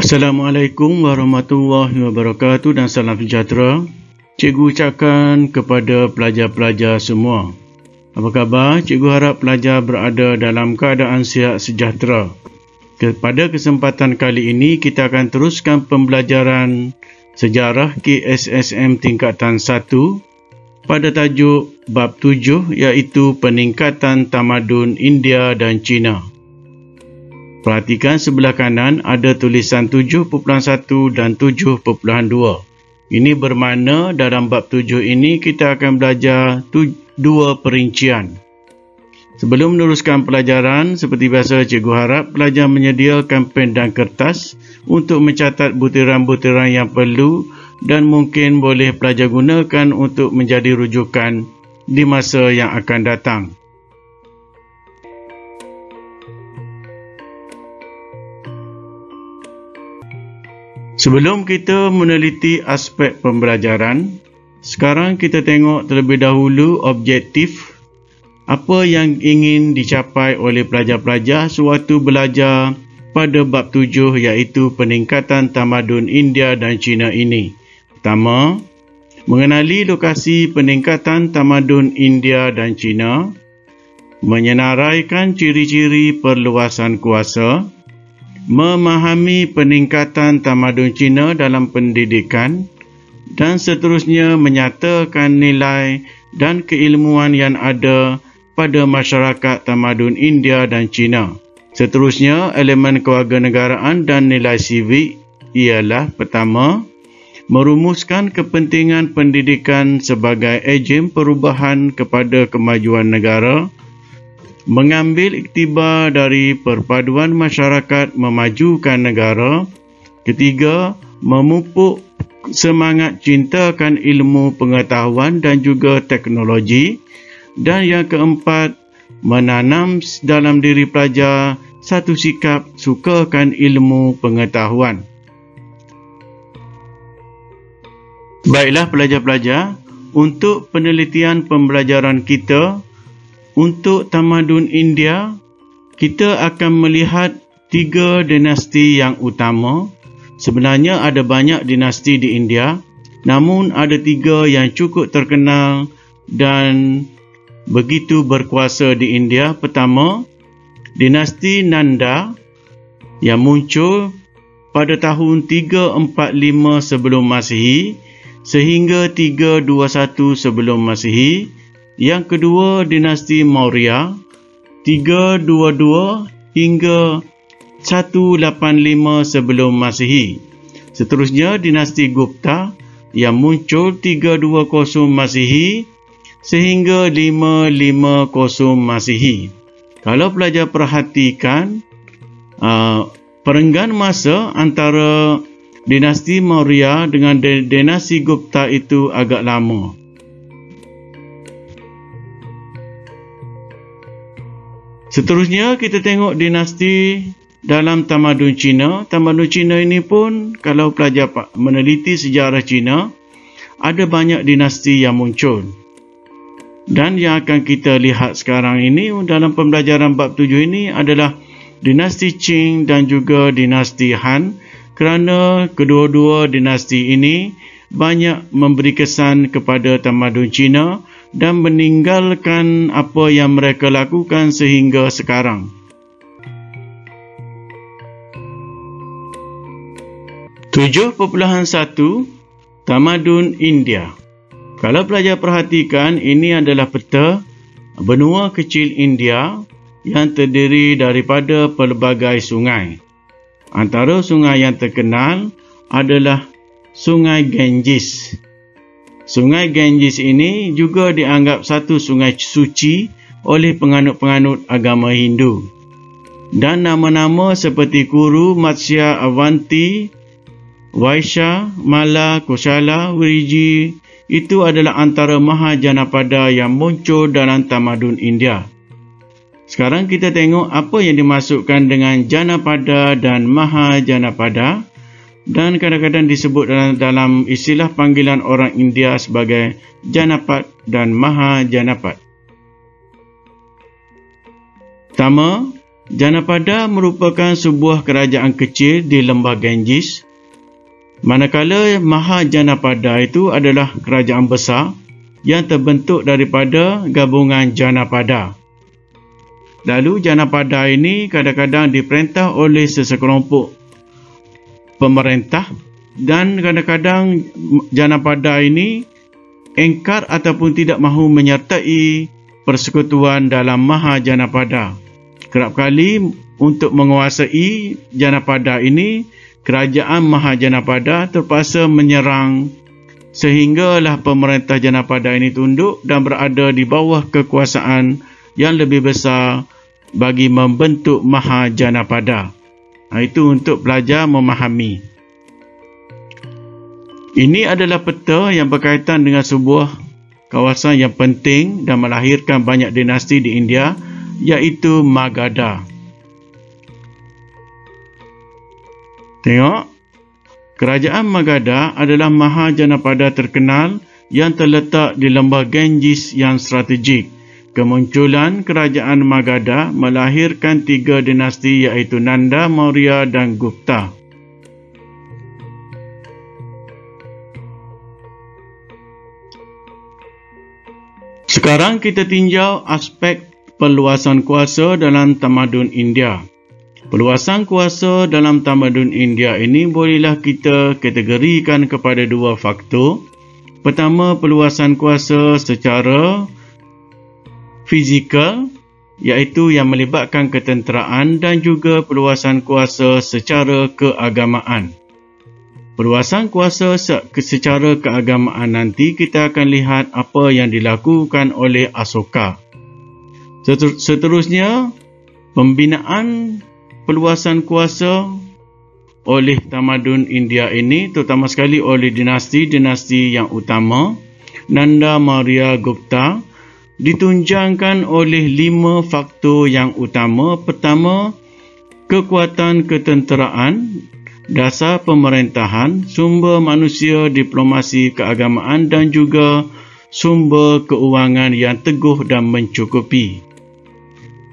Assalamualaikum warahmatullahi wabarakatuh dan salam sejahtera. Cikgu ucapkan kepada pelajar-pelajar semua. Apa khabar? Cikgu harap pelajar berada dalam keadaan sihat sejahtera. Pada kesempatan kali ini, kita akan teruskan pembelajaran sejarah KSSM tingkatan 1 pada tajuk bab 7 iaitu peningkatan tamadun India dan China. Perhatikan sebelah kanan ada tulisan 7.1 dan 7.2. Ini bermakna dalam bab 7 ini kita akan belajar 2 perincian. Sebelum meneruskan pelajaran, seperti biasa cikgu harap pelajar menyediakan pen dan kertas untuk mencatat butiran-butiran yang perlu dan mungkin boleh pelajar gunakan untuk menjadi rujukan di masa yang akan datang. Sebelum kita meneliti aspek pembelajaran, sekarang kita tengok terlebih dahulu objektif apa yang ingin dicapai oleh pelajar-pelajar sewaktu belajar pada bab 7 iaitu peningkatan tamadun India dan China ini. Pertama, mengenali lokasi peningkatan tamadun India dan China, menyenaraikan ciri-ciri perluasan kuasa, memahami peningkatan tamadun China dalam pendidikan dan seterusnya menyatakan nilai dan keilmuan yang ada pada masyarakat tamadun India dan China. Seterusnya, elemen kewarganegaraan dan nilai sivik ialah pertama, merumuskan kepentingan pendidikan sebagai ejen perubahan kepada kemajuan negara, mengambil iktibar dari perpaduan masyarakat memajukan negara. Ketiga, memupuk semangat cintakan ilmu pengetahuan dan juga teknologi. Dan yang keempat, menanam dalam diri pelajar satu sikap sukakan ilmu pengetahuan. Baiklah pelajar-pelajar, untuk penelitian pembelajaran kita untuk tamadun India, kita akan melihat 3 dinasti yang utama. Sebenarnya ada banyak dinasti di India, namun ada 3 yang cukup terkenal dan begitu berkuasa di India. Pertama, dinasti Nanda yang muncul pada tahun 345 sebelum Masihi sehingga 321 sebelum Masihi. Yang kedua, dinasti Maurya 322 hingga 185 sebelum Masihi. Seterusnya, dinasti Gupta yang muncul 320 Masihi sehingga 550 Masihi. Kalau pelajar perhatikan perenggan masa antara dinasti Maurya dengan dinasti Gupta itu agak lama. Seterusnya kita tengok dinasti dalam tamadun Cina. Tamadun Cina ini pun kalau pelajar meneliti sejarah Cina, ada banyak dinasti yang muncul. Dan yang akan kita lihat sekarang ini dalam pembelajaran bab 7 ini adalah dinasti Qing dan juga dinasti Han, kerana kedua-dua dinasti ini banyak memberi kesan kepada tamadun Cina dan meninggalkan apa yang mereka lakukan sehingga sekarang. Tujuh 7.1 Tamadun India. Kalau pelajar perhatikan, ini adalah peta benua kecil India yang terdiri daripada pelbagai sungai. Antara sungai yang terkenal adalah Sungai Ganges. Sungai Ganges ini juga dianggap satu sungai suci oleh penganut-penganut agama Hindu. Dan nama-nama seperti Kuru, Matsya, Avanti, Vaishya, Mala, Kosala, Viriji itu adalah antara Mahajanapada yang muncul dalam tamadun India. Sekarang kita tengok apa yang dimasukkan dengan Janapada dan Mahajanapada. Dan kadang-kadang disebut dalam istilah panggilan orang India sebagai Janapat dan Mahajanapat. Pertama, Janapada merupakan sebuah kerajaan kecil di lembah Ganges, manakala Mahajanapada itu adalah kerajaan besar yang terbentuk daripada gabungan Janapada. Lalu Janapada ini kadang-kadang diperintah oleh sesekelompok pemerintah dan kadang-kadang Janapada ini engkar ataupun tidak mahu menyertai persekutuan dalam Mahajanapada. Kerap kali untuk menguasai Janapada ini, kerajaan Mahajanapada terpaksa menyerang sehinggalah pemerintah Janapada ini tunduk dan berada di bawah kekuasaan yang lebih besar bagi membentuk Mahajanapada. Itu untuk pelajar memahami. Ini adalah peta yang berkaitan dengan sebuah kawasan yang penting dan melahirkan banyak dinasti di India, iaitu Magadha. Tengok, kerajaan Magadha adalah Mahajanapada terkenal yang terletak di lembah Ganges yang strategik. Kemunculan kerajaan Magadha melahirkan 3 dinasti iaitu Nanda, Maurya dan Gupta. Sekarang kita tinjau aspek perluasan kuasa dalam tamadun India. Perluasan kuasa dalam tamadun India ini bolehlah kita kategorikan kepada 2 faktor. Pertama, perluasan kuasa secara fizikal, iaitu yang melibatkan ketenteraan, dan juga perluasan kuasa secara keagamaan. Perluasan kuasa secara keagamaan nanti kita akan lihat apa yang dilakukan oleh Asoka. Seterusnya, pembinaan perluasan kuasa oleh tamadun India ini, terutama sekali oleh dinasti-dinasti yang utama, Nanda, Maurya, Gupta, ditunjangkan oleh 5 faktor yang utama. Pertama, kekuatan ketenteraan, dasar pemerintahan, sumber manusia, diplomasi, keagamaan dan juga sumber keuangan yang teguh dan mencukupi.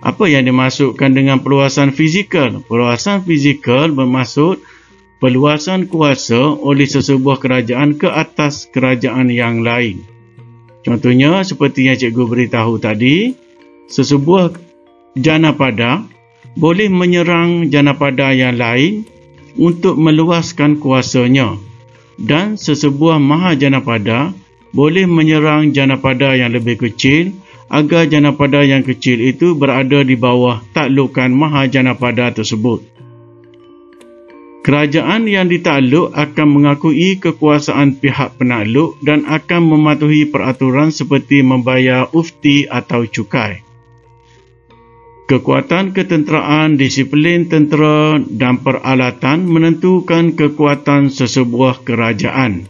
Apa yang dimaksudkan dengan perluasan fizikal? Perluasan fizikal bermaksud perluasan kuasa oleh sesebuah kerajaan ke atas kerajaan yang lain. Contohnya seperti yang cikgu beritahu tadi, sesebuah Janapada boleh menyerang Janapada yang lain untuk meluaskan kuasanya, dan sesebuah Mahajanapada boleh menyerang Janapada yang lebih kecil agar Janapada yang kecil itu berada di bawah taklukan Mahajanapada tersebut. Kerajaan yang ditakluk akan mengakui kekuasaan pihak penakluk dan akan mematuhi peraturan seperti membayar ufti atau cukai. Kekuatan ketenteraan, disiplin tentera dan peralatan menentukan kekuatan sesebuah kerajaan.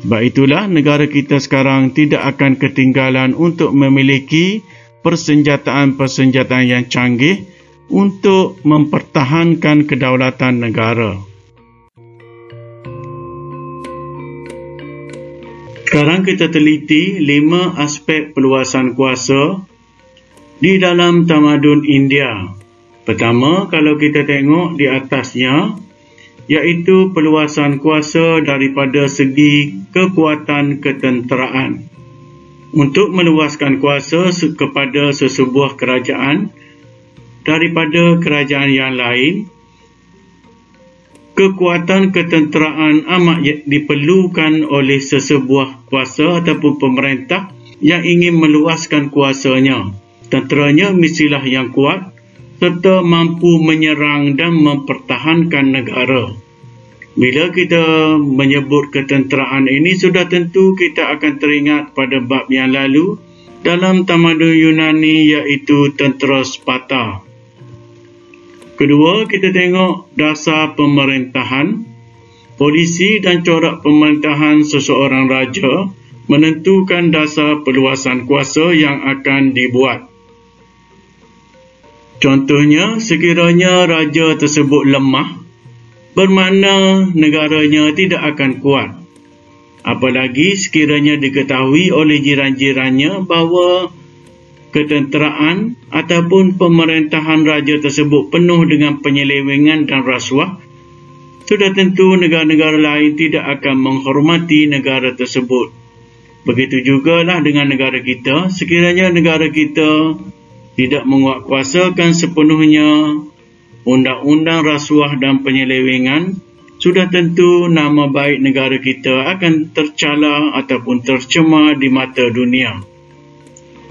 Sebab itulah negara kita sekarang tidak akan ketinggalan untuk memiliki persenjataan-persenjataan yang canggih untuk mempertahankan kedaulatan negara. Sekarang kita teliti 5 aspek perluasan kuasa di dalam tamadun India. Pertama, kalau kita tengok di atasnya, iaitu perluasan kuasa daripada segi kekuatan ketenteraan. Untuk meluaskan kuasa kepada sesebuah kerajaan daripada kerajaan yang lain, kekuatan ketenteraan amat diperlukan oleh sesebuah kuasa ataupun pemerintah yang ingin meluaskan kuasanya. Tenteranya mestilah yang kuat serta mampu menyerang dan mempertahankan negara. Bila kita menyebut ketenteraan ini, sudah tentu kita akan teringat pada bab yang lalu dalam tamadun Yunani, iaitu tentera Sparta. Kedua, kita tengok dasar pemerintahan. Polisi dan corak pemerintahan seseorang raja menentukan dasar perluasan kuasa yang akan dibuat. Contohnya, sekiranya raja tersebut lemah, bermakna negaranya tidak akan kuat. Apalagi sekiranya diketahui oleh jiran-jirannya bahawa ketenteraan ataupun pemerintahan raja tersebut penuh dengan penyelewengan dan rasuah, sudah tentu negara-negara lain tidak akan menghormati negara tersebut. Begitu jugalah dengan negara kita. Sekiranya negara kita tidak menguatkuasakan sepenuhnya undang-undang rasuah dan penyelewengan, sudah tentu nama baik negara kita akan tercela ataupun tercemar di mata dunia.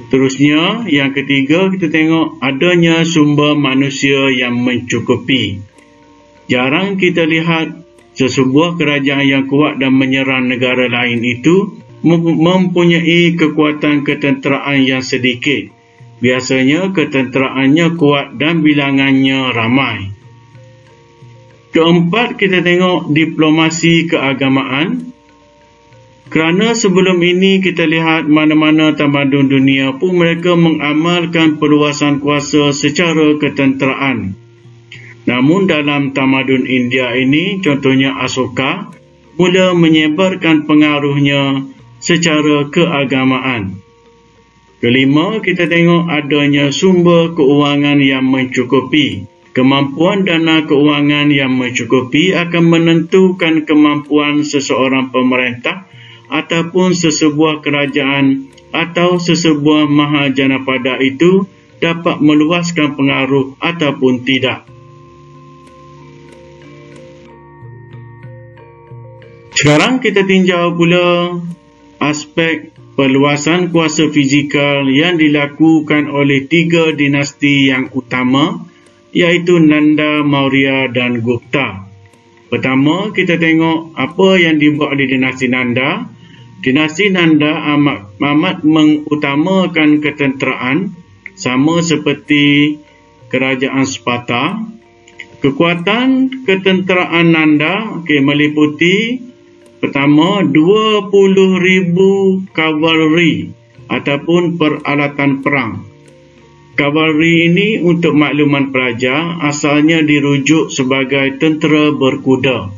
Terusnya, yang ketiga, kita tengok adanya sumber manusia yang mencukupi. Jarang kita lihat sesebuah kerajaan yang kuat dan menyerang negara lain itu mempunyai kekuatan ketenteraan yang sedikit. Biasanya ketenteraannya kuat dan bilangannya ramai. Keempat, kita tengok diplomasi keagamaan. Kerana sebelum ini kita lihat mana-mana tamadun dunia pun mereka mengamalkan perluasan kuasa secara ketenteraan. Namun dalam tamadun India ini, contohnya Asoka, mula menyebarkan pengaruhnya secara keagamaan. Kelima, kita tengok adanya sumber keuangan yang mencukupi. Kemampuan dana keuangan yang mencukupi akan menentukan kemampuan seseorang pemerintah ataupun sesebuah kerajaan atau sesebuah mahajanapada itu dapat meluaskan pengaruh ataupun tidak. Sekarang kita tinjau pula aspek perluasan kuasa fizikal yang dilakukan oleh 3 dinasti yang utama, iaitu Nanda, Maurya dan Gupta. Pertama, kita tengok apa yang dibuat oleh dinasti Nanda. Dinasti Nanda amat mengutamakan ketenteraan, sama seperti kerajaan Sparta. Kekuatan ketenteraan Nanda meliputi pertama 20,000 kavaleri ataupun peralatan perang. Kavaleri ini, untuk makluman pelajar, asalnya dirujuk sebagai tentera berkuda.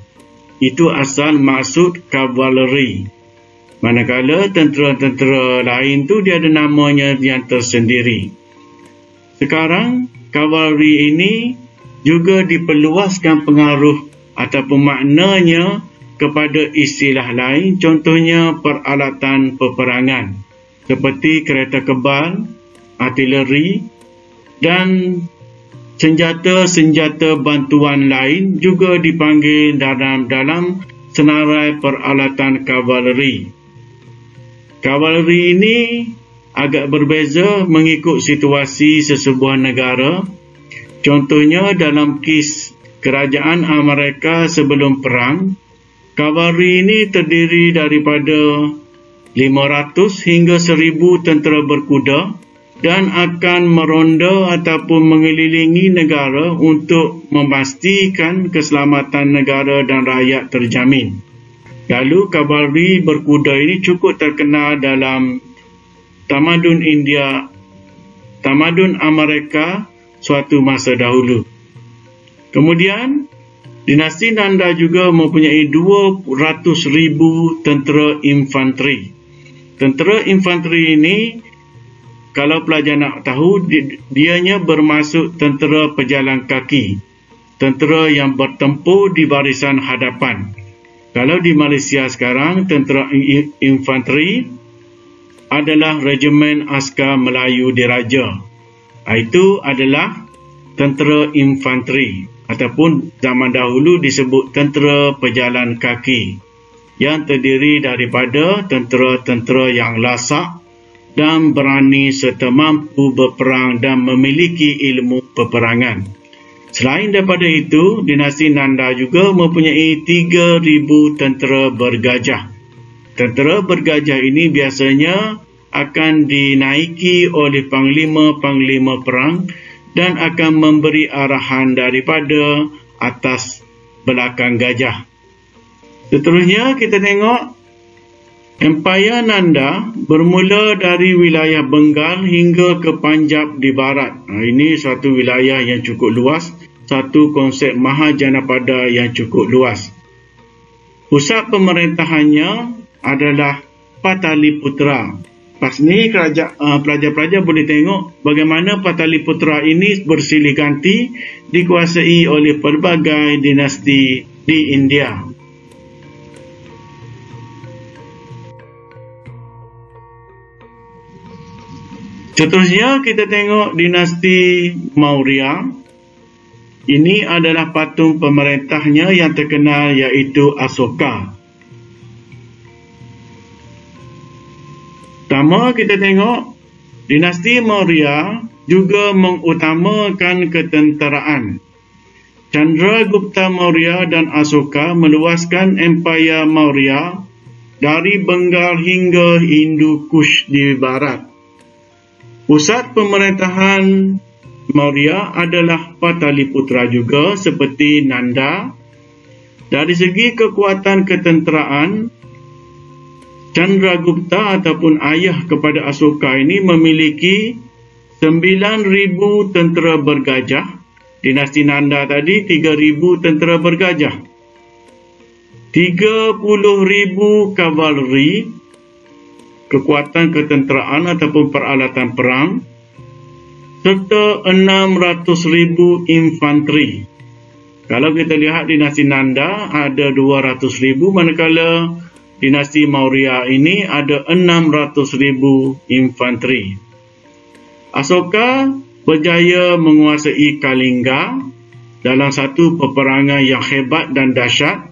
Itu asal maksud kavaleri. Manakala tentera-tentera lain tu dia ada namanya yang tersendiri. Sekarang kavaleri ini juga diperluaskan pengaruh ataupun maknanya kepada istilah lain, contohnya peralatan peperangan seperti kereta kebal, artileri dan senjata-senjata bantuan lain juga dipanggil dalam senarai peralatan kavaleri. Kavaleri ini agak berbeza mengikut situasi sesebuah negara. Contohnya dalam kes kerajaan Amerika sebelum perang, kavaleri ini terdiri daripada 500 hingga 1,000 tentera berkuda dan akan meronda ataupun mengelilingi negara untuk memastikan keselamatan negara dan rakyat terjamin. Lalu kavaleri berkuda ini cukup terkenal dalam tamadun India, tamadun Amerika suatu masa dahulu. Kemudian dinasti Nanda juga mempunyai 200,000 tentera infanteri. Tentera infanteri ini, kalau pelajar nak tahu, dianya bermaksud tentera pejalan kaki, tentera yang bertempur di barisan hadapan. Kalau di Malaysia sekarang, tentera infanteri adalah Regimen Askar Melayu Diraja. Itu adalah tentera infanteri, ataupun zaman dahulu disebut tentera pejalan kaki, yang terdiri daripada tentera-tentera yang lasak dan berani serta mampu berperang dan memiliki ilmu peperangan. Selain daripada itu, dinasti Nanda juga mempunyai 3,000 tentera bergajah. Tentera bergajah ini biasanya akan dinaiki oleh panglima-panglima perang dan akan memberi arahan daripada atas belakang gajah. Seterusnya kita tengok Empayar Nanda bermula dari wilayah Bengal hingga ke Punjab di barat. Ini suatu wilayah yang cukup luas, satu konsep mahajanapada yang cukup luas. Pusat pemerintahannya adalah Pataliputra. Pas ni pelajar-pelajar boleh tengok bagaimana Pataliputra ini bersilih ganti dikuasai oleh pelbagai dinasti di India. Seterusnya kita tengok dinasti Maurya. Ini adalah patung pemerintahnya yang terkenal iaitu Asoka. Pertama kita tengok dinasti Maurya juga mengutamakan ketenteraan. Chandragupta Maurya dan Asoka meluaskan Empayar Maurya dari Bengal hingga Hindu Kush di barat. Pusat pemerintahan Maurya adalah Pataliputra juga seperti Nanda. Dari segi kekuatan ketenteraan, Chandragupta ataupun ayah kepada Asoka ini memiliki 9,000 tentera bergajah. Dinasti Nanda tadi 3,000 tentera bergajah. 30,000 kavaleri, kekuatan ketenteraan ataupun peralatan perang, serta 600,000 infanteri. Kalau kita lihat dinasti Nanda ada 200,000, manakala dinasti Maurya ini ada 600,000 infanteri. Asoka berjaya menguasai Kalinga dalam satu peperangan yang hebat dan dahsyat.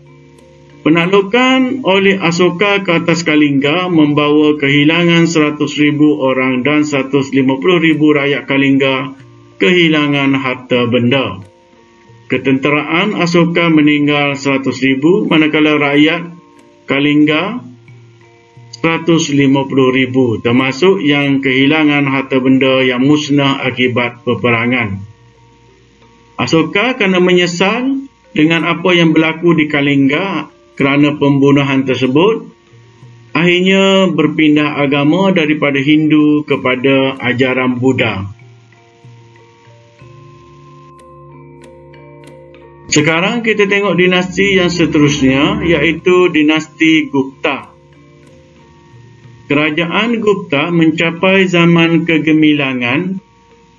Penaklukan oleh Asoka ke atas Kalinga membawa kehilangan 100,000 orang dan 150,000 rakyat Kalinga kehilangan harta benda. Ketenteraan Asoka meninggal 100,000, manakala rakyat Kalinga 150,000, termasuk yang kehilangan harta benda yang musnah akibat peperangan. Asoka kerana menyesal dengan apa yang berlaku di Kalinga kerana pembunuhan tersebut, akhirnya berpindah agama daripada Hindu kepada ajaran Buddha. Sekarang kita tengok dinasti yang seterusnya, iaitu dinasti Gupta. Kerajaan Gupta mencapai zaman kegemilangan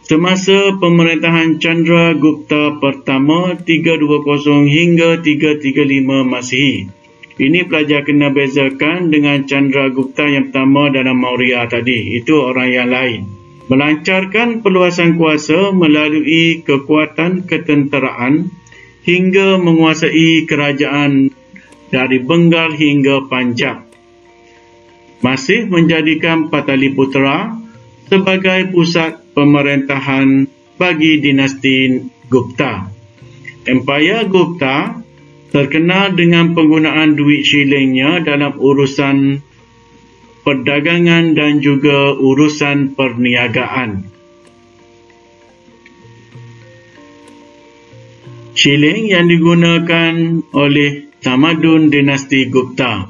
semasa pemerintahan Chandragupta pertama 320 hingga 335 Masihi. Ini pelajar kena bezakan dengan Chandragupta yang pertama dalam Maurya tadi. Itu orang yang lain. Melancarkan perluasan kuasa melalui kekuatan ketenteraan hingga menguasai kerajaan dari Bengal hingga Punjab. Masih menjadikan Pataliputra sebagai pusat pemerintahan bagi dinasti Gupta. Empayar Gupta terkenal dengan penggunaan duit shillingnya dalam urusan perdagangan dan juga urusan perniagaan. Shilling yang digunakan oleh tamadun dinasti Gupta.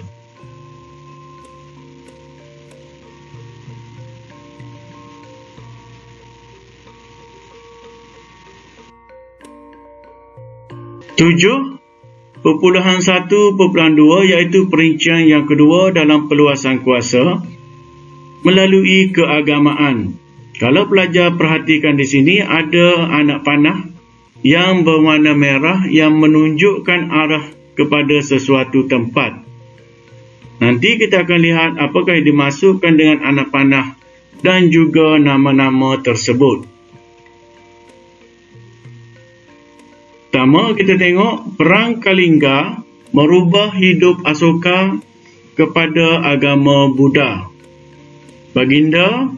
Tujuh 1.1.2 iaitu perincian yang kedua dalam perluasan kuasa melalui keagamaan. Kalau pelajar perhatikan di sini, ada anak panah yang berwarna merah yang menunjukkan arah kepada sesuatu tempat. Nanti kita akan lihat apakah yang dimasukkan dengan anak panah dan juga nama-nama tersebut. Pertama kita tengok perang Kalinga merubah hidup Asoka kepada agama Buddha. Baginda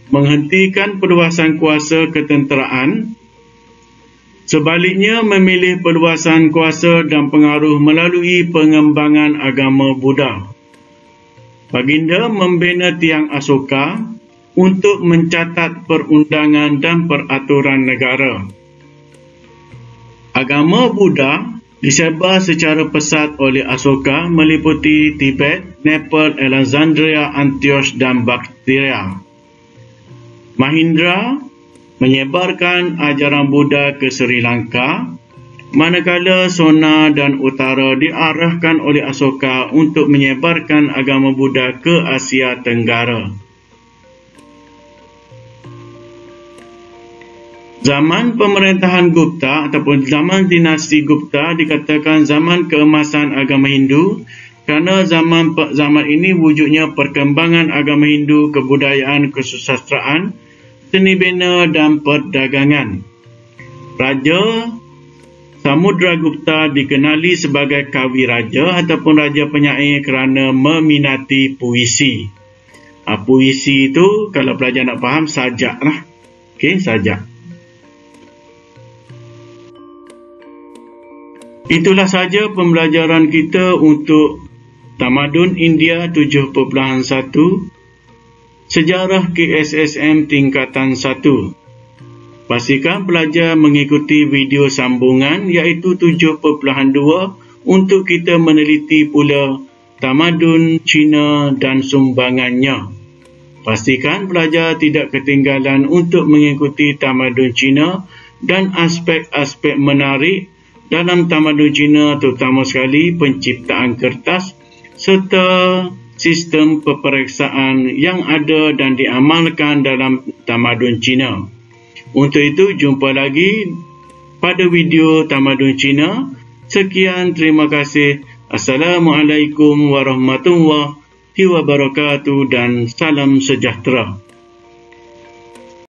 menghentikan perluasan kuasa ketenteraan, sebaliknya memilih perluasan kuasa dan pengaruh melalui pengembangan agama Buddha. Baginda membina tiang Asoka untuk mencatat perundangan dan peraturan negara. Agama Buddha disebar secara pesat oleh Asoka meliputi Tibet, Nepal, Alexandria, Antioch dan Bactria. Mahindra menyebarkan ajaran Buddha ke Sri Lanka, manakala Sona dan Utara diarahkan oleh Asoka untuk menyebarkan agama Buddha ke Asia Tenggara. Zaman pemerintahan Gupta ataupun zaman dinasti Gupta dikatakan zaman keemasan agama Hindu kerana zaman ini wujudnya perkembangan agama Hindu, kebudayaan, kesusastraan, seni bina dan perdagangan. Raja Samudragupta dikenali sebagai kawi raja ataupun raja penyair kerana meminati puisi. Puisi itu kalau pelajar nak faham sajak lah. Okey, sajak. Itulah saja pembelajaran kita untuk Tamadun India 7.1 Sejarah KSSM tingkatan 1. Pastikan pelajar mengikuti video sambungan iaitu 7.2 untuk kita meneliti pula tamadun Cina dan sumbangannya. Pastikan pelajar tidak ketinggalan untuk mengikuti tamadun Cina dan aspek-aspek menarik dalam tamadun Cina, terutama sekali penciptaan kertas serta sistem peperiksaan yang ada dan diamalkan dalam tamadun Cina. Untuk itu, jumpa lagi pada video tamadun Cina. Sekian, terima kasih. Assalamualaikum warahmatullahi wabarakatuh dan salam sejahtera.